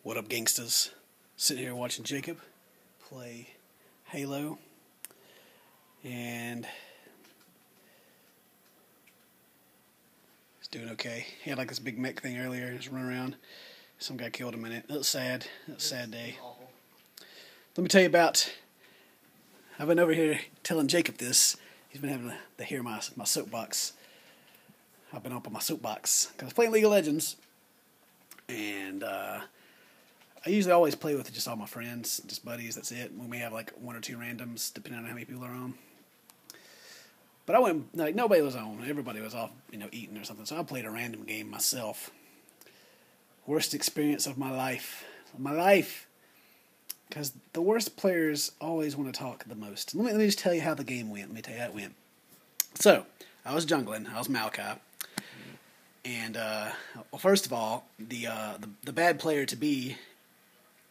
What up, gangsters? Sitting here watching Jacob play Halo, and he's doing okay. He had like this big mech thing earlier, just running around. Some guy killed him in it. It was sad. It was a sad day. Let me tell you about. I've been over here telling Jacob this. He's been having to hear my soapbox. I've been up on my soapbox because I was playing League of Legends, and I usually always play with just all my friends, just buddies, that's it. We may have like one or two randoms, depending on how many people are on. But I went, like, nobody was on. Everybody was off, eating or something. So I played a random game myself. Worst experience of my life. Because the worst players always want to talk the most. Let me just tell you how the game went. Let me tell you how it went. So, I was jungling. I was Maokai. And, well, first of all, the bad player to be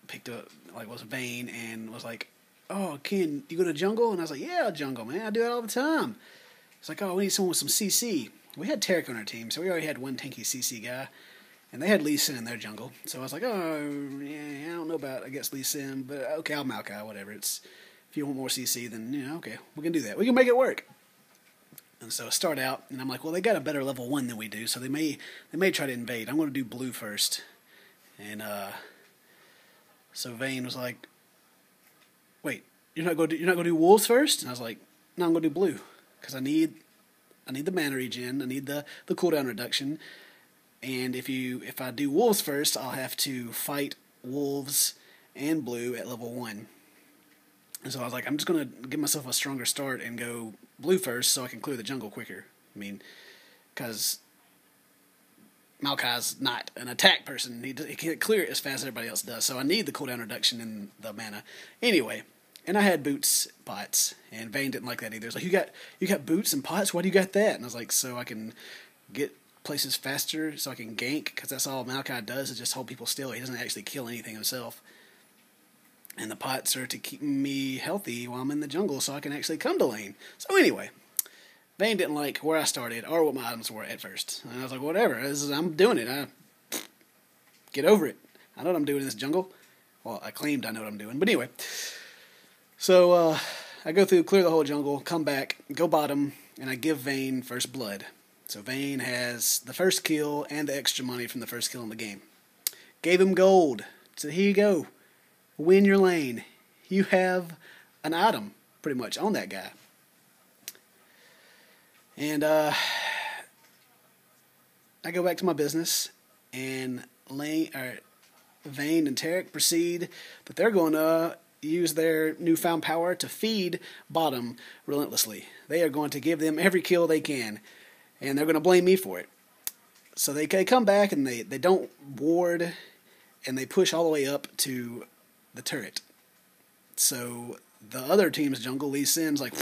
picked up, was Vayne, and was like, "Oh, Ken, you go to jungle?" And I was like, "Yeah, jungle, man. I do that all the time." It's like, "Oh, we need someone with some CC." We had Taric on our team, so we already had one tanky CC guy, and they had Lee Sin in their jungle. So I was like, "Oh, yeah, I don't know about, I guess, Lee Sin, but okay, I'll Maokai, whatever. If you want more CC, then, okay, we can do that. We can make it work." And so I start out, and I'm like, well, they got a better level 1 than we do, so they may try to invade. I'm going to do blue first. And so Vayne was like, "Wait, you're not going to do wolves first?" And I was like, "No, I'm going to do blue because I need the mana regen, I need the cooldown reduction, and if I do wolves first, I'll have to fight wolves and blue at level 1." And so I was like, I'm just going to give myself a stronger start and go blue first so I can clear the jungle quicker. I mean, because Maokai's not an attack person. He can't clear it as fast as everybody else does. So I need the cooldown reduction in the mana. Anyway, and I had boots, pots, and Vayne didn't like that either. He's like, you got boots and pots? Why do you got that? And I was like, so I can get places faster, so I can gank, because that's all Maokai does is just hold people still. He doesn't actually kill anything himself. And the pots are to keep me healthy while I'm in the jungle so I can actually come to lane. So anyway, Vayne didn't like where I started or what my items were at first. And I was like, whatever, I'm doing it. Get over it. I know what I'm doing in this jungle. Well, I claimed I know what I'm doing. But anyway, so I go through, clear the whole jungle, come back, go bottom, and I give Vayne first blood. So Vayne has the first kill and the extra money from the first kill in the game. Gave him gold. So here you go. Win your lane. You have an item, pretty much, on that guy. And I go back to my business, and Vayne and Taric proceed, but they're going to use their newfound power to feed bottom relentlessly. They are going to give them every kill they can, and they're going to blame me for it. So they come back, and they don't ward, and they push all the way up to the turret. So the other team's jungle, Lee Sin's like,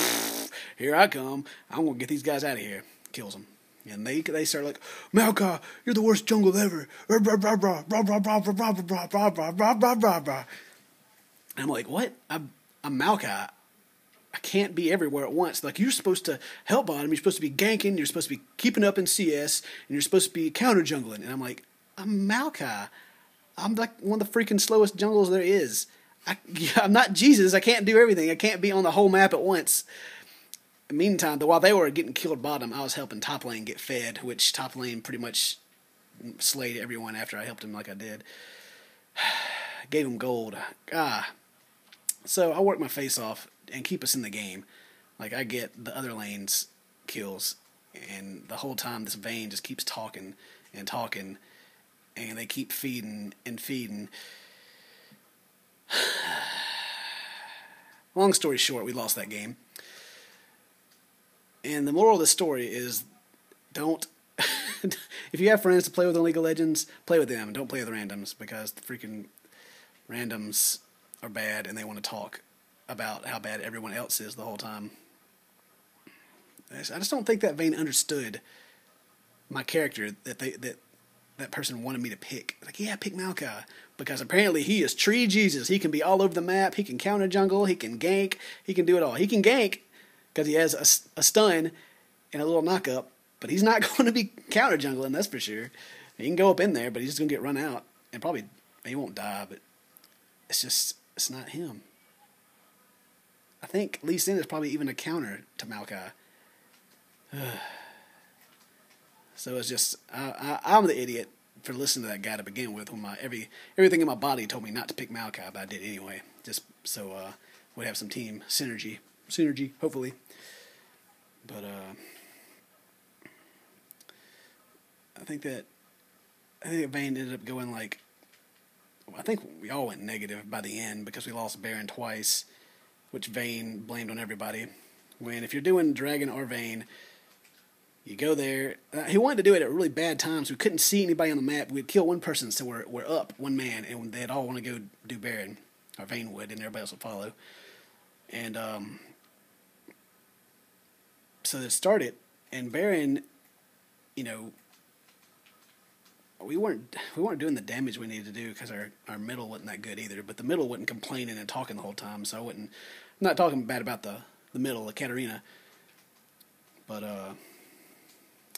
"Here I come. I'm going to get these guys out of here." Kills them. And they start like, "Maokai, you're the worst jungle ever." I'm like, what? I'm Maokai. I can't be everywhere at once. Like, you're supposed to help bottom, you're supposed to be ganking, you're supposed to be keeping up in CS, and you're supposed to be counter jungling. And I'm like, I'm Maokai. I'm like one of the freaking slowest jungles there is. I'm not Jesus. I can't do everything. I can't be on the whole map at once. Meantime, while they were getting killed bottom, I was helping top lane get fed, which top lane pretty much slayed everyone after I helped him like I did. Gave him gold. So I work my face off and keep us in the game. Like, I get the other lane's kills, and the whole time this Vayne just keeps talking and talking, and they keep feeding and feeding. Long story short, we lost that game. And the moral of the story is, don't... if you have friends to play with in League of Legends, play with them. Don't play with randoms, because the freaking randoms are bad, and they want to talk about how bad everyone else is the whole time. I just don't think that Vayne understood my character, that person wanted me to pick. Like, yeah, pick Maokai. Because apparently he is tree Jesus. He can be all over the map. He can counter jungle. He can gank. He can do it all. He can gank because he has a stun and a little knock up. But he's not going to be counter jungling, that's for sure. He can go up in there, but he's just going to get run out and probably he won't die, but it's not him. I think Lee Sin is probably even a counter to Maokai. So it's just I'm the idiot for listening to that guy to begin with. When everything in my body told me not to pick Maokai, but I did anyway, just so we'd have some team synergy, hopefully. But I think that Vayne ended up going like. I think we all went negative by the end because we lost Baron twice, which Vayne blamed on everybody. When if you're doing Dragon or Vayne, you go there. He wanted to do it at really bad times. We couldn't see anybody on the map. We'd kill one person, so we're up one man, and they'd all want to go do Baron, or Vayne would, and everybody else would follow. And so they started, and Baron, you know, we weren't doing the damage we needed to do because our middle wasn't that good either. But the middle wasn't complaining and talking the whole time, so I'm not talking bad about the middle, the Katarina. But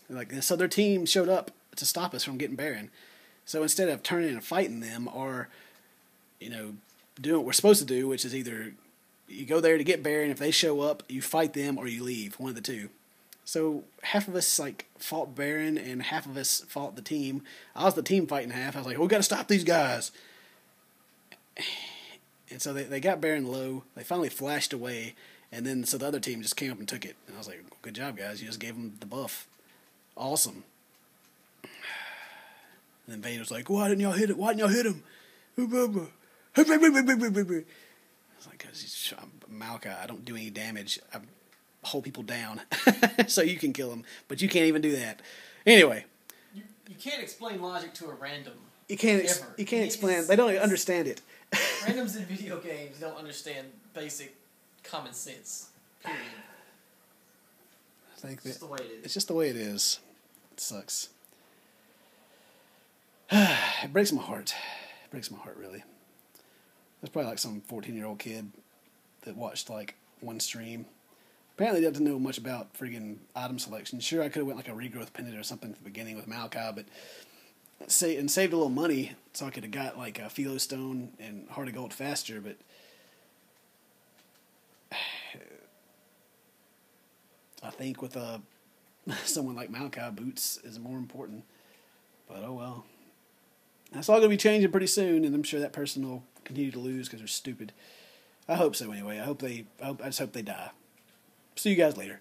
like this other team showed up to stop us from getting Baron. So instead of turning and fighting them, or doing what we're supposed to do, which is either you go there to get Baron, if they show up, you fight them, or you leave, one of the two. So half of us fought Baron, and half of us fought the team. I was the team fighting half. I was like, we got to stop these guys. And so they got Baron low. They finally flashed away, and then so the other team just came up and took it. And I was like, good job, guys. You just gave them the buff. Awesome. And then Vayne was like, why didn't y'all hit it? Why didn't y'all hit him? I was like, because Maokai, I don't do any damage. I hold people down so you can kill them, but you can't even do that. Anyway, you can't explain logic to a random. You can't explain. They don't understand it. Randoms in video games don't understand basic common sense. Period. I think it's just the way it is. It's just the way it is. It sucks. It breaks my heart. It breaks my heart, really. There's probably like some 14-year-old kid that watched like one stream. Apparently doesn't know much about friggin' item selection. Sure, I could have went like a regrowth pendant or something at the beginning with Maokai, but saved a little money so I could have got like a Philo Stone and Heart of Gold faster, but I think with someone like Maokai, boots is more important. But oh well. That's all going to be changing pretty soon, and I'm sure that person will continue to lose because they're stupid. I hope so anyway. I just hope they die. See you guys later.